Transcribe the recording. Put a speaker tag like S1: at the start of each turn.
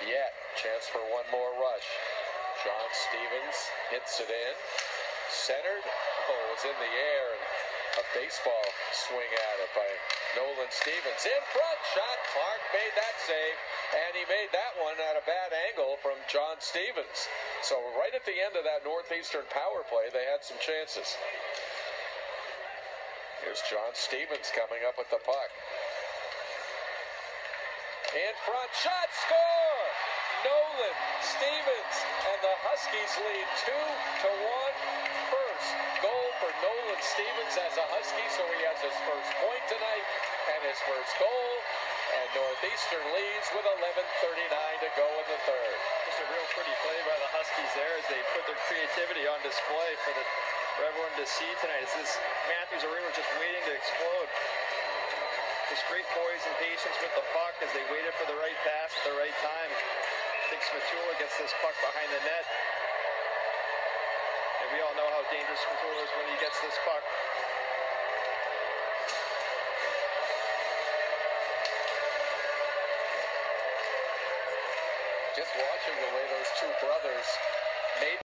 S1: yet. Chance for one more rush. John Stevens hits it in. Centered. Oh, it was in the air. And a baseball swing at it by Nolan Stevens. In front. Shot. Clark made that save. And he made that one at a bad angle from John Stevens. So right at the end of that Northeastern power play, they had some chances. Here's John Stevens coming up with the puck. In front, shot, score! Nolan Stevens, and the Huskies lead 2-1. First goal for Nolan Stevens as a Husky, so he has his first point tonight and his first goal. And Northeastern leads with 11:39 to go in the third.
S2: Just a real pretty play by the Huskies there as they put their creativity on display for everyone to see tonight. As this Matthews Arena was just waiting to explode. Just great poise and patience with the puck as they waited for the right pass at the right time. I think Smatula gets this puck behind the net. And we all know how dangerous Smatula is when he gets this puck.
S1: Just watching the way those two brothers made